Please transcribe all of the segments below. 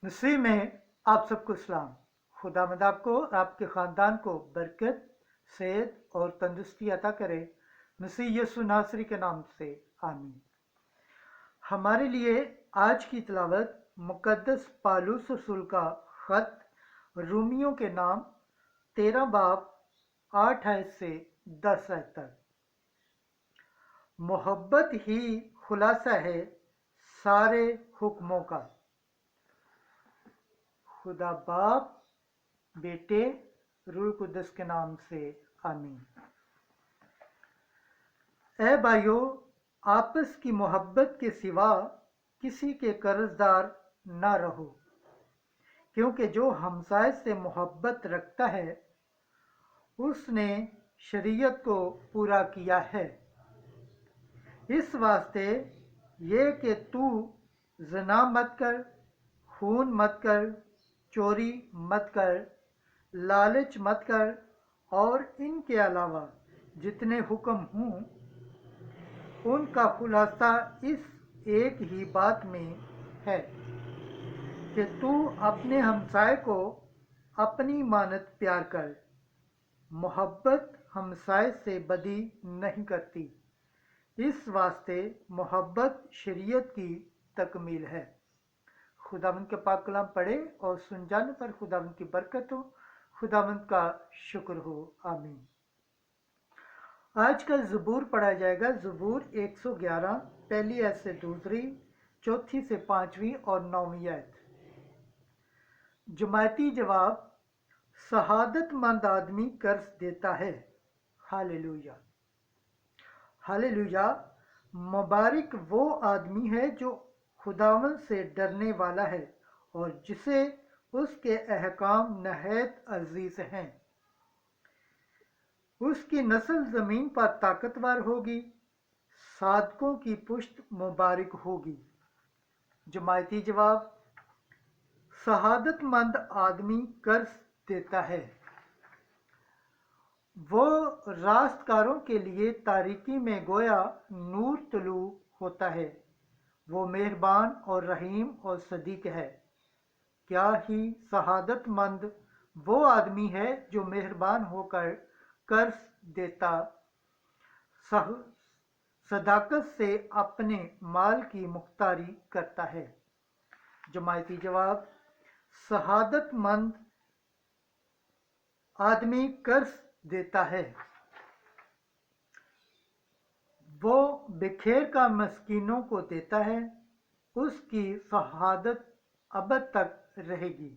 मसीह में आप सबको सलाम। खुदावंद आपको और आपके ख़ानदान को बरकत, सेहत और तंदुरुस्ती अता करे। मसीह यीशु नासरी के नाम से आमीन। हमारे लिए आज की तिलावत मुकद्दस पालूस रसूल का ख़त रूमियों के नाम 13 बाब 8 आयत से 10 आयत तक। मोहब्बत ही खुलासा है सारे हुक्मों का। खुदा बाप, बेटे, रूह कुद्दस के नाम से आमीन। ऐ भाइयों, आपस की मोहब्बत के सिवा किसी के कर्जदार ना रहो, क्योंकि जो हमसाय से मोहब्बत रखता है उसने शरीयत को पूरा किया है। इस वास्ते ये कि तू ज़ना मत कर, खून मत कर, चोरी मत कर, लालच मत कर और इनके अलावा जितने हुक्म हों उनका खुलासा इस एक ही बात में है कि तू अपने हमसाए को अपनी मानत प्यार कर। मोहब्बत हमसाए से बदी नहीं करती। इस वास्ते मोहब्बत शरीयत की तकमील है। खुदावंद के पाक कलाम पढ़े और सुन जाने पर खुदावंद की बरकत हो, खुदावंद का शुक्र हो। आमीन। आज का ज़बूर पढ़ा जाएगा। ज़बूर 111, पहली आयत से दूसरी, चौथी से पांचवी और 9वीं आयत। जमायती जवाब: शहादतमंद आदमी कर्ज देता है। Hallelujah, hallelujah. मुबारक वो आदमी है जो खुदावंद से डरने वाला है और जिसे उसके अहकाम नहायत अजीज हैं। उसकी नस्ल ज़मीन पर ताकतवर होगी, सादकों की पुश्त मुबारक होगी। जमायती जवाब: शहादतमंद आदमी कर्ज देता है। वो रास्तकारों के लिए तारीकी में गोया नूर तुलू होता है। वो मेहरबान और रहीम और सदीक है। क्या ही शहादतमंद वो आदमी है जो मेहरबान होकर कर्ज देता, सदाकत से अपने माल की मुख्तारी करता है। जमायती जवाब: शहादतमंद आदमी कर्ज देता है। वो बिखेर का मस्कीनों को देता है। उसकी शहादत अबद तक रहेगी।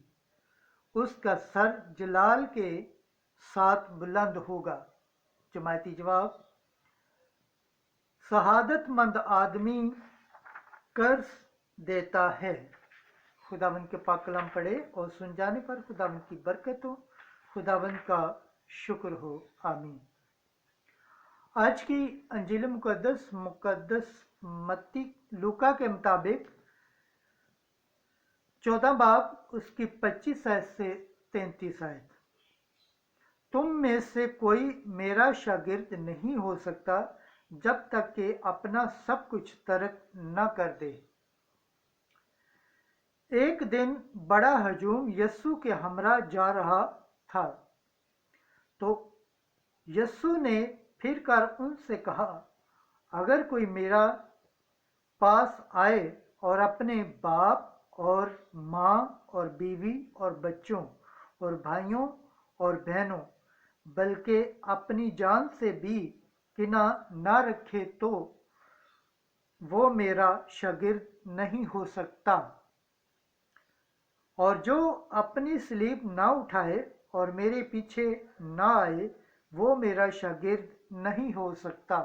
उसका सर जलाल के साथ बुलंद होगा। जमायती जवाब: शहादतमंद आदमी कर्ज देता है। खुदावंद के पाक कलाम पढ़े और सुन जाने पर खुदावंद की बरकत हो, खुदावंद का शुक्र हो। आमीन। आज की अंजील मुकद्दस मत्ती लूका के मुताबिक 14 बाब उसकी 25 आयत से 33 आयत। तुम में से कोई मेरा शागिर्द नहीं हो सकता जब तक कि अपना सब कुछ तर्क न कर दे। एक दिन बड़ा हजूम यस्सु के हमरा जा रहा था, तो यस्सु ने फिर कर उनसे कहा, अगर कोई मेरा पास आए और अपने बाप और माँ और बीवी और बच्चों और भाइयों और बहनों बल्कि अपनी जान से भी किना ना रखे तो वो मेरा शागिर्द नहीं हो सकता। और जो अपनी सलीब ना उठाए और मेरे पीछे ना आए वो मेरा शागिर्द नहीं हो सकता।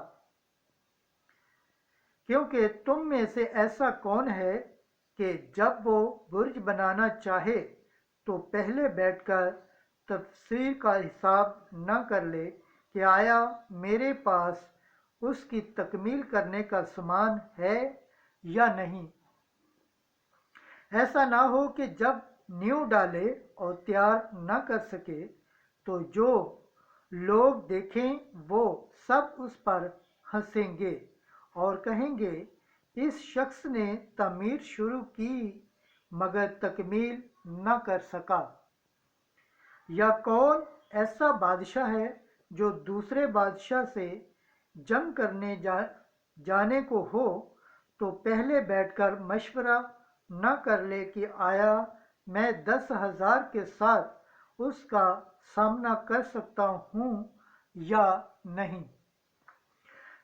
क्योंकि तुम में से ऐसा कौन है कि जब वो बुर्ज बनाना चाहे तो पहले बैठकर तफसीर का हिसाब न कर ले कि आया मेरे पास उसकी तकमील करने का सामान है या नहीं। ऐसा ना हो कि जब नींव डाले और तैयार न कर सके तो जो लोग देखें वो सब उस पर हंसेंगे और कहेंगे, इस शख्स ने तमीर शुरू की मगर तकमील न कर सका। या कौन ऐसा बादशाह है जो दूसरे बादशाह से जंग करने जाने को हो तो पहले बैठकर मशवरा न कर ले कि आया मैं 10,000 के साथ उसका सामना कर सकता हूँ या नहीं।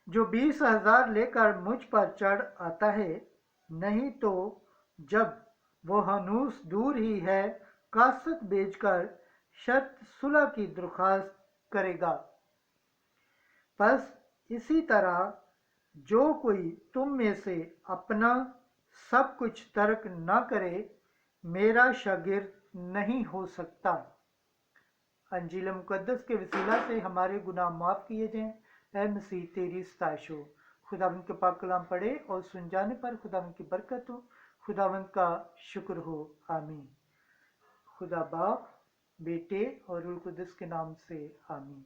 जो 20,000 लेकर मुझ पर चढ़ आता है, नहीं तो जब वो हनूस दूर ही है कासत बेचकर शर्त सुलह की दरख्वास्त करेगा। बस इसी तरह जो कोई तुम में से अपना सब कुछ तर्क न करे मेरा शागिर्द नहीं हो सकता। अंजील मुक़द्दस के वसीला से हमारे गुनाह माफ़ किए जाएं। ऐ मसीह तेरी सताइश हो। खुदावंद के पाक कलाम पढ़े और सुन जाने पर खुदावंद की बरकत हो। खुदावंद का शुक्र हो। आमीन। खुदा बाप, बेटे और रूह कुदस के नाम से आमीन।